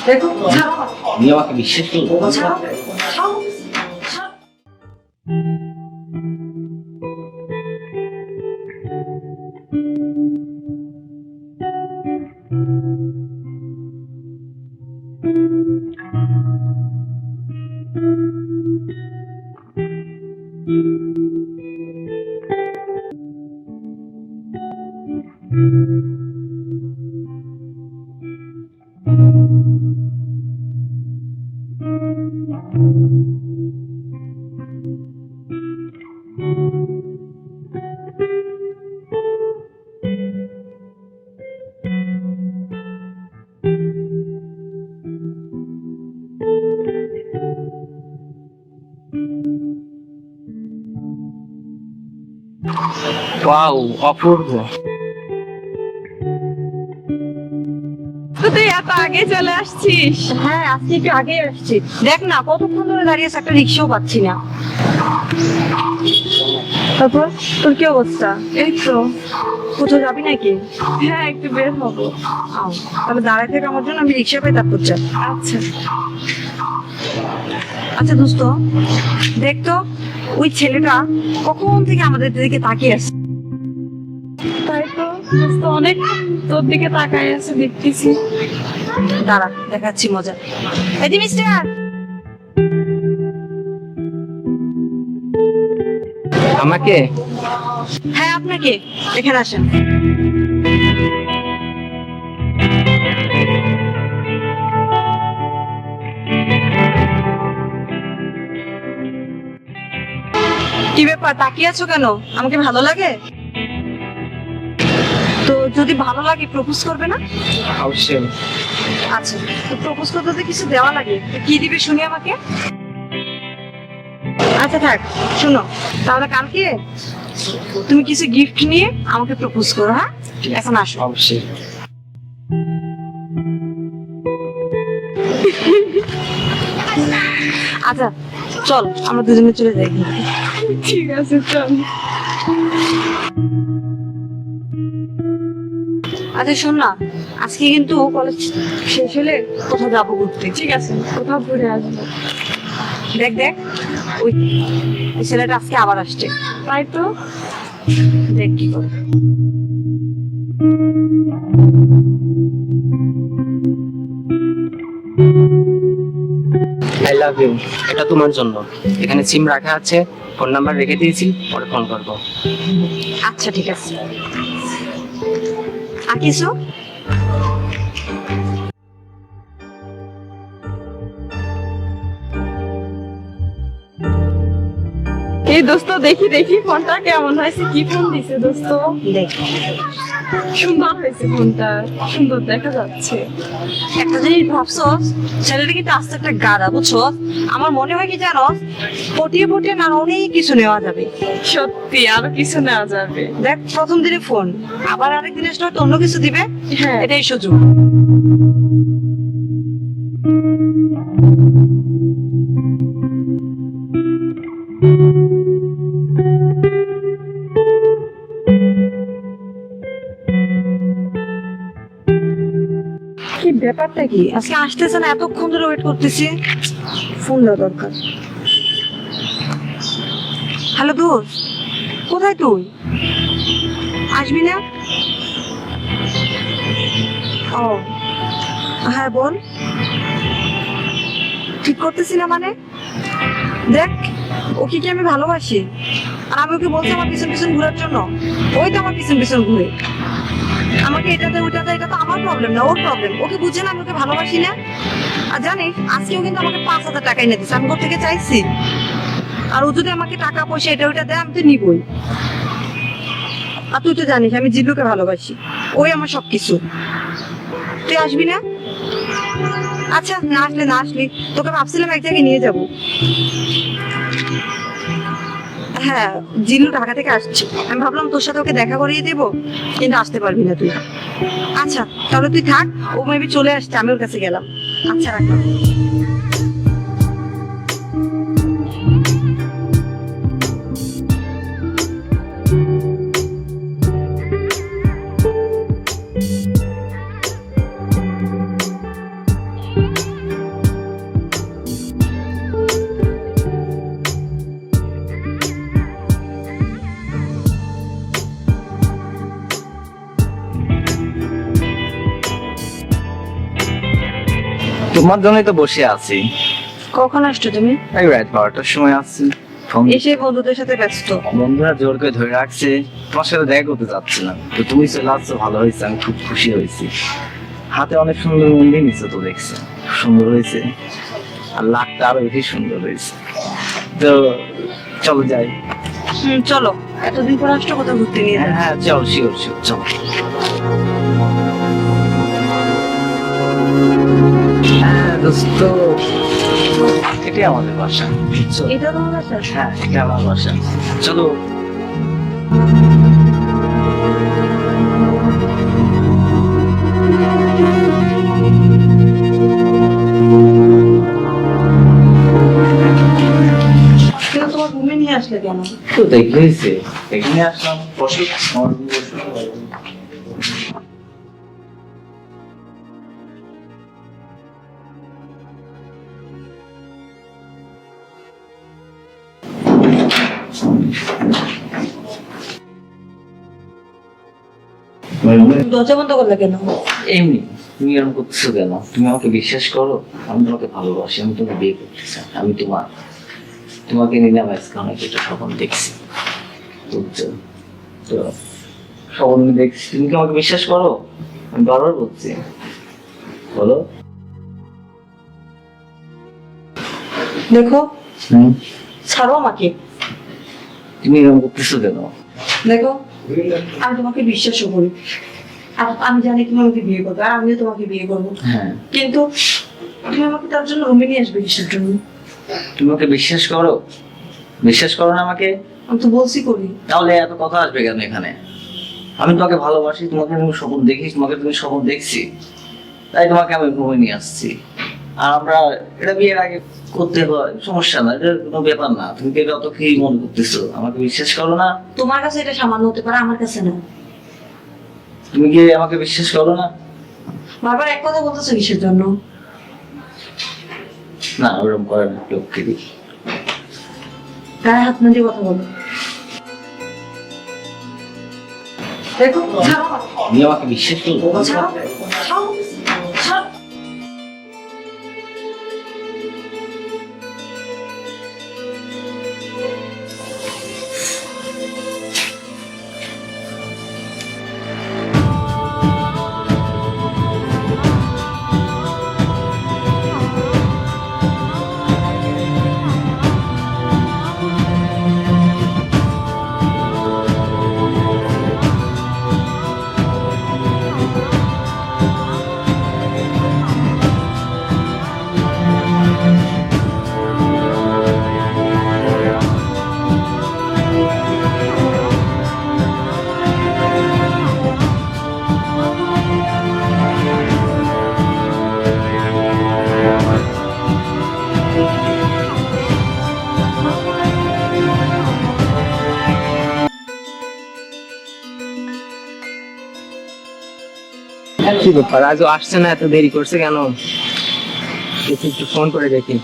দেখো তুমি আমাকে বিশ্বাস করো? ওয়াও, অপূর্ব। তো তুই এত আগে চলে আসছিস? হ্যাঁ, আজকে একটু আগে আসছি। দেখ না কতক্ষণ ধরে দাঁড়িয়ে আছে, একটা রিক্সাও পাচ্ছি না। তারপর তোর কি অবস্থা? এই তো। কোথাও যাবি নাকি? হ্যাঁ, একটু বের হবো। আও, তাহলে দাঁড়ায় থেকে আমার জন্য আমি রিক্সা পাই, তারপর যা। আচ্ছা। আচ্ছা দোস্ত, দেখ তো ওই ছেলেটা কখন থেকে আমাদের দিকে তাকিয়ে আছে। তাই তো, দোস্ত অনেক তোর দিকে তাকায় আছে দেখতেছি। দাঁড়া, দেখাচ্ছি মজা। এই যে মিস্টার, আমাকে? হ্যাঁ আপনাকে, এখানে আসেন। কি ব্যাপার, তাকিয়ে আছো কেন? আমাকে ভালো লাগে? তো যদি ভালো লাগে প্রপোজ করবে না? অবশ্যই। আচ্ছা, তো প্রপোজ করতে তো কিছু দেওয়া লাগে, তো কি দিবে শুনি আমাকে? আচ্ছা থাক, শুনো তাহলে কালকে তুমি কিছু গিফট নিয়ে আমাকে প্রপোজ করো। হ্যাঁ, এখন আসো। অবশ্যই। আচ্ছা চল, আমরা দুজনে চলে যাই এখান থেকে। ঠিক আছে, চল। আচ্ছা শোন না, আজকে কিন্তু কলেজ শেষ হলে কোথাও যাবো ঘুরতে। ঠিক আছে, কোথাও ঘুরে আসবো। দেখ দেখ, ওই ওই ছেলেটা আজকে আবার আসছে। তাই তো। দেখ কি করে। I love you. এটা তোমার জন্য। এখানে সিম রাখা আছে, ফোন নাম্বার রেখে দিয়েছি, পরে ফোন করবো। আচ্ছা ঠিক আছে। আর কিছু? এই দোস্ত, দেখি দেখি ফোনটা কেমন হয়েছে। কি ফোন দিছে দোস্ত? দেখ, সুন্দর হয়েছে ফোনটা, সুন্দর দেখা যাচ্ছে। একটা জিনিস ভাবছস, ছেলেটা কিন্তু আস্তে একটা গাধা, বুঝছো? আমার মনে হয় কি জানো, পটিয়ে পটিয়ে না অনেক কিছু নেওয়া যাবে। সত্যি, আরো কিছু নেওয়া যাবে। দেখ প্রথম দিনে ফোন, আবার আরেক দিনে হয়তো অন্য কিছু দিবে। হ্যাঁ। এটাই সুযোগ। কি ব্যাপারটা কি, আজকে আসতেছে না, এতক্ষণ ধরে ওয়েট করতেছি। ফোন দেওয়া দরকার। হ্যালো দোস্ত, কোথায় তুই? আসবি না? ও হ্যাঁ বল। ঠিক করতেছি না মানে? দেখ, ওকে কি আমি ভালোবাসি? আর আমি ওকে বলছি আমার পিছন পিছন ঘোরার জন্য, ওই তো আমার পিছন পিছন ঘুরে। আমাকে এটাতে ওইটাতে, এটা তো আমার প্রবলেম না, ওর প্রবলেম। ওকে বুঝে না আমি ওকে ভালোবাসি না। আর জানিস আজকেও কিন্তু আমাকে 5,000 টাকা এনে দিচ্ছে, আমি ওর থেকে চাইছি। আর ও যদি আমাকে টাকা পয়সা এটা ওইটা দেয়, আমি তো নিবই। আর তুই তো জানিস আমি জিল্লুকে ভালোবাসি, ওই আমার সবকিছু। তুই আসবি না? আচ্ছা না আসলে না আসলি, তোকে ভাবছিলাম এক জায়গায় নিয়ে যাব। হ্যাঁ, জিল্লু ঢাকা থেকে আসছে, আমি ভাবলাম তোর সাথে ওকে দেখা করিয়ে দেবো, কিন্তু আসতে পারবি না তুই। আচ্ছা তাহলে তুই থাক, ও মেবি চলে আসছে, আমি ওর কাছে গেলাম। আচ্ছা রাখলাম। তোমার জন্যই তো বসে আছি। কখন আসছো তুমি? এই রাত 12টার সময় আসছি। এসে বন্ধুদের সাথে ব্যস্ত। বন্ধুরা জোর করে ধরে রাখছে, তোমার সাথে দেখা করতে চাচ্ছিলাম, তো তুমি চলে আসছো, ভালো হয়েছে, আমি খুব খুশি হয়েছি। হাতে অনেক সুন্দর মন্দির নিচে তো দেখছি, সুন্দর হয়েছে, আর লাকটা আরো বেশি সুন্দর হয়েছে। তো চলো যাই। চলো, এতদিন পর আসছো, কোথাও ঘুরতে নিয়ে হ্যাঁ হ্যাঁ চল, শিওর শিওর, চলো। হ্যাঁ দোস্ত, এটাই আমাদের বাসা। চল। এটা তোমার বাসা? হ্যাঁ এটা আমার বাসা, চলো। কিন্তু তোমার রুমে নিয়ে আসলে কেন? তো দেখতে হয়েছে, এখানে আসলাম, বসো, আমার room এ বসো। দরজা বন্ধ করলে কেন? এমনি, তুমি এরকম করতেছো কেন? তুমি আমাকে বিশ্বাস করো, আমি তোমাকে ভালোবাসি, আমি তোমাকে বিয়ে করতে চাই, আমি তোমাকে নিলাম আজকে অনেক একটা স্বপ্ন দেখছি, বুঝছো? তো স্বপ্ন দেখছি, তুমি কি আমাকে বিশ্বাস করো? আমি বারবার বলছি, বলো। দেখো, হুম, ছাড়ো আমাকে। তুমি এরকম করতেছো কেন? দেখো, আমি তোমাকে বিশ্বাসও করি, আর আমি জানি তুমি আমাকে বিয়ে করবে, আর আমিও তোমাকে বিয়ে করবো। হ্যাঁ, কিন্তু তুমি আমাকে তার জন্য রুমে নিয়ে আসবে কিসের জন্য? তুমি আমাকে বিশ্বাস করো? বিশ্বাস করো না আমাকে? আমি তো বলছি করি। তাহলে এত কথা আসবে কেন এখানে? আমি তোমাকে ভালোবাসি, তোমাকে আমি স্বপ্ন দেখি, তোমাকে তুমি স্বপ্ন দেখছি, তাই তোমাকে আমি ঘুমিয়ে নিয়ে আসছি। আর আমরা এটা বিয়ের আগে করতে হয়, সমস্যা না, এটা কোনো ব্যাপার না। তুমি কি এটা অত কি মনে করতেছো? আমাকে বিশ্বাস করো না? তোমার কাছে এটা সামান্য হতে পারে, আমার কাছে না। তুমি কি আমাকে বিশ্বাস করো না? বারবার এক কথা বলতেছো কিসের জন্য? না ওরকম করে না, লক্ষ্মী দি। গায়ে হাত না দিয়ে কথা বলো। দেখো, ছাড়ো আমাকে। তুমি আমাকে বিশ্বাস করো? ছাড়ো, ছাড়ো, ছাড়ো। কি ব্যাপার, আজও আসছে না, এত দেরি করছে কেন? একটু ফোন করে দেখি।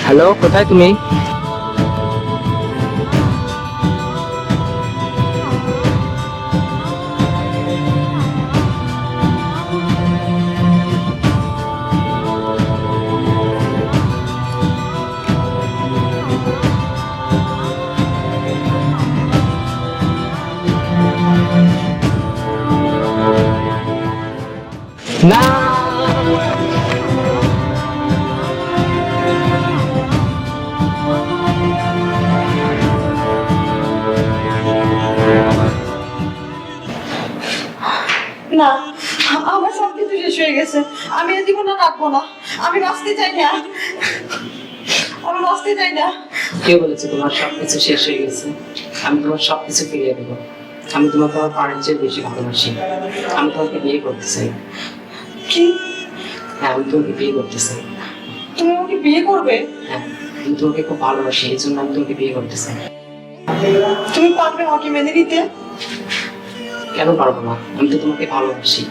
হ্যালো, কোথায় তুমি? না, না, আমার সবকিছু শেষ হয়ে গেছে, আমি এ জীবন আর রাখবো না, আমি বাঁচতে চাই না, আমি বাঁচতে চাই না। কে বলেছে তোমার সবকিছু শেষ হয়ে গেছে? আমি তোমার সবকিছু ফিরিয়ে দেবো। আমি তোমাকে আমার পাড়ের চেয়ে বেশি ভালোবাসি। আমি তোমাকে বিয়ে করতে চাই। কি? হ্যাঁ, আমি তোমাকে বিয়ে করতে চাই। তুমি আমাকে বিয়ে করবে? হ্যাঁ, আমি তোমাকে খুব ভালোবাসি, এই জন্য আমি তোমাকে বিয়ে করতে চাই। তুমি পারবে আমাকে মেনে নিতে? কেন পারবো না? আমি তো তোমাকে ভালোবাসি।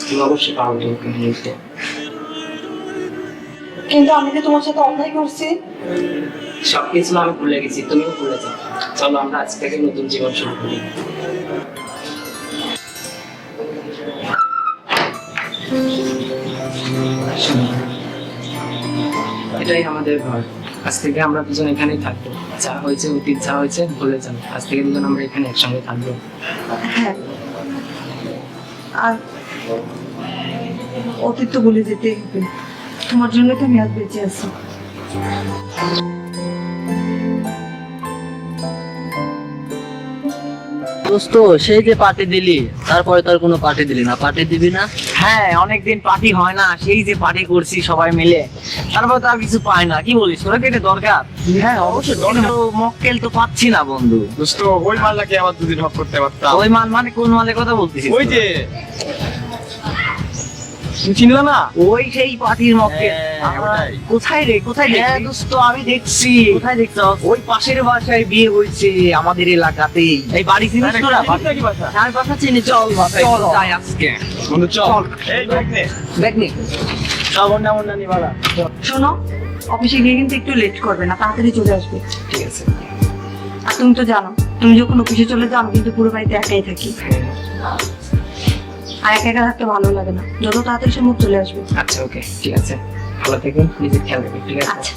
তুমি অবশ্যই পারবে তোমাকে মেনে নিতে। কিন্তু আমি যে তোমার সাথে অন্যায় করছি। সবকিছু আমি ভুলে গেছি, তুমিও ভুলে যাও। চলো আমরা আজ থেকে নতুন জীবন শুরু করি। শোনো, এটাই আমাদের ঘর। আজ থেকে আমরা দুজন এখানেই থাকবো। যা হয়েছে অতীত, যা হয়েছে ভুলে যাবো। আজ থেকে দুজন আমরা এখানে একসঙ্গে থাকবো। হ্যাঁ, আর অতীত তো ভুলে যেতে হবে। তোমার জন্য তো আমি আজ বেঁচে আছি। দোস্ত সেই যে পার্টি দিলি, তারপরে তোর কোনো পার্টি দিলি না, পার্টি দিবি না? হ্যাঁ, অনেকদিন পার্টি হয় না, সেই যে পার্টি করছি সবাই মিলে, তারপর তো আর কিছু পাই না। কি বলিস, তোরা কি এটা দরকার? হ্যাঁ অবশ্যই কিন্তু মক্কেল তো পাচ্ছি না বন্ধু। দোস্ত ওই মালটাকে আবার দুদিন হক করতে পারতাম। ওই মাল মানে কোন মালের কথা বলতেছিস? ওই যে তুমি চিনলা না? ওই সেই পার্টির মক্কেল। হ্যাঁ, ওটাই। কোথায় রে, কোথায় হ্যাঁ, দেখছিস? দোস্ত আমি দেখছি। কোথায় দেখছো? ওই পাশের বাসায় বিয়ে হয়েছে আমাদের এলাকাতেই। এই বাড়ি চিনিস তোরা? কি বাসা? চার বাসা চিনি, চল বাসায় চল। যাই আজকে। বন্ধু চল। এই ব্যাগ নে। দেখ নি শ্রাবণ নামন নানি বালা। শোনো, অফিসে গিয়ে কিন্তু একটু লেট করবে না, তাড়াতাড়ি চলে আসবে। ঠিক আছে। আর তুমি তো জানো, তুমি যখন অফিসে চলে যাও আমি কিন্তু পুরো বাড়িতে একাই থাকি। আর একা একা থাকতে ভালো লাগে না, যত তাড়াতাড়ি সম্ভব চলে আসবে। আচ্ছা ওকে, ঠিক আছে। ভালো থেকো, নিজের খেয়াল রাখবে, ঠিক আছে? আচ্ছা।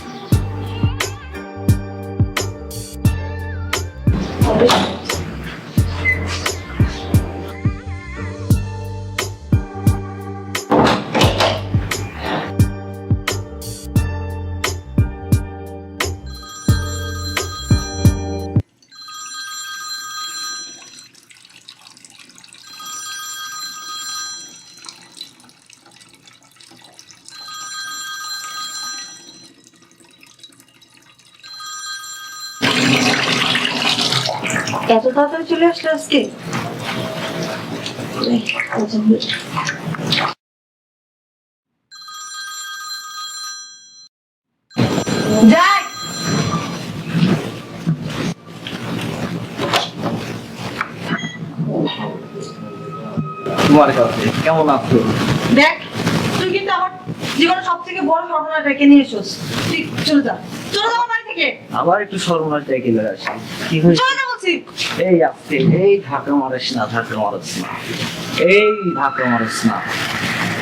এত তাড়াতাড়ি চলে আসলে আজকে? যাই। তোমার কাছে কেমন আছো? দেখ, তুই কিন্তু আমার জীবনে সব থেকে বড় ঘটনা ডেকে নিয়ে এসোস। তুই চলে যা, চলে যা আমার বাড়ি থেকে। আবার একটু সর্বনাশ ডেকে আসি। কি হয়েছে? চলে যা বলছি। এই আসছে, এই ধাক্কা মারিস না, ধাক্কা মারিস না, এই ধাক্কা মারিস না।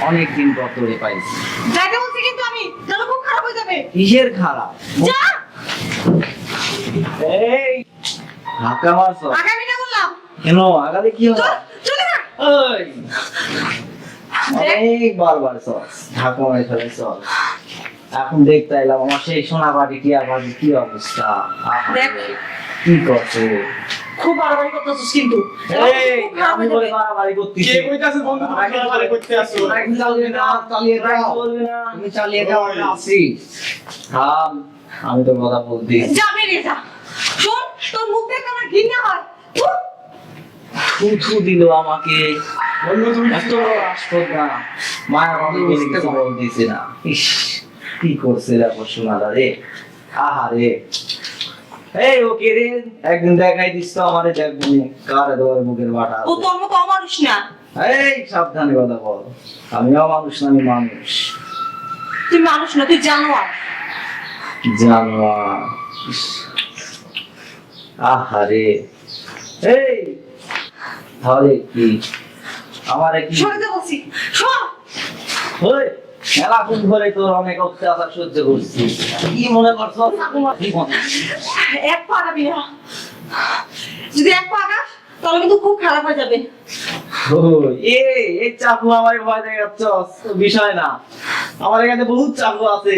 অনেকদিন পর তোরে পাইছি। যাইতে বলছি কিন্তু আমি, তাহলে খুব খারাপ হয়ে যাবে। কিসের খারাপ? যা, এই ধাক্কা মারছ আগামী না বললাম। কেন? আগালে কি হবে? চলে যা। ওই অনেক বারবার সস ধাক্কা মারে ফেলেছ। এখন দেখতে এলাম আমার সেই সোনা বাড়ি কি আর বাড়ি কি অবস্থা। আহা, দেখ। কি করছো? খুব বাড়াবাড়ি করতেছিস কিন্তু। এই খুব খারাপ আমি হয়ে বলে যাবে। বাড়াবাড়ি করতেছি। কে কইতাছে বন্ধু তুমি খেলাবারে করতে আসছো? তুমি চালিয়ে দাও, চালিয়ে দাও। তুমি চালিয়ে দাও, আমি আছি। থাম, আমি তো কথা বলছি। যা, বেরিয়ে যা। শোন, তোর মুখ দেখে আমার ঘৃণা হয়। থু। থুথু দিল আমাকে। বন্ধু তুমি এত আসপদা মায়া বাবাকে কিছু বলতেছে না। ইস, কি করছে দেখো সোনাদা রে। আহারে, এই ওকে রে, একদিন দেখাই দিস তো আমারে, দেখবি কারে তোমার মুখের বাটা। ও তোর মতো অমানুষ না। এই সাবধানে কথা বল, আমিও মানুষ না, আমি মানুষ। তুই মানুষ না, তুই জানোয়ার। জানোয়ার। ইস, আহারে, এই ধরে কি আমারে কি? সরে যা বলছি, সর। ওই মেলাক্ষণ ধরে তোর অনেক অত্যাচার সহ্য করছি। কি মনে করছো? কি মনে? এক পা আগাবি না। যদি এক পা আগাস তাহলে কিন্তু খুব খারাপ হয়ে যাবে। ওই, এই চাকু আমার ভয় দেখাচ্ছস, বিষয় না। আমার এখানে বহুত চাকু আছে,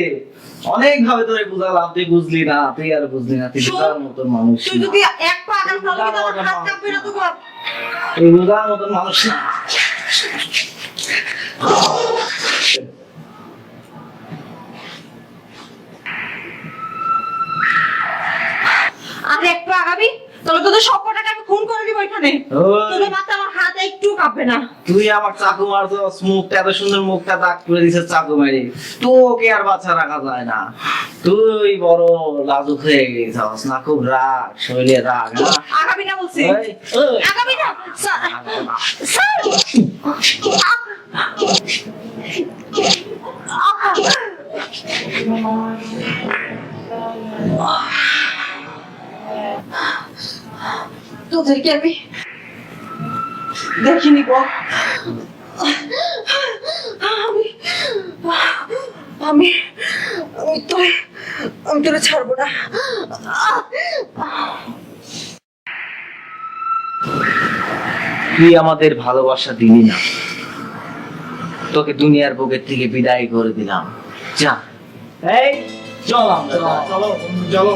অনেক ভাবে তোরে বুঝালাম, তুই বুঝলি না, তুই আর বুঝলি না, তুই শোন, বুঝার মতন মানুষ তুই না। যদি এক পা আগাস তাহলে কিন্তু আমার হাত কাঁপবে না তো কর। তুই বুঝার মতন মানুষ না। আর এক পা আগাবি তাহলে তোদের সব কটাকে আমি খুন করে দিব এখানে। ওই, তোদের মাথা আমার হাতে একটু কাঁপে না। তুই আমার চাকু মারছো, মুখটা এত সুন্দর মুখটা দাগ করে দিছে চাকু মারি, তোকে আর বাচ্চা রাখা যায় না। তুই বড় লাজুক হয়ে গেছিস না, খুব রাগ, শরীরে রাগ। হ্যাঁ? আগামী না বলছি, ওই, ওই। আগামী না স্যার, স্যার। তোদেরকে আমি দেখিনি গো। আমি আমি আমি তোরে ছাড়বো না। তুই আমাদের ভালোবাসা দিলি না, তোকে দুনিয়ার বুকের থেকে বিদায় করে দিলাম। যা, এই চল আমরা চলো বন্ধু চলো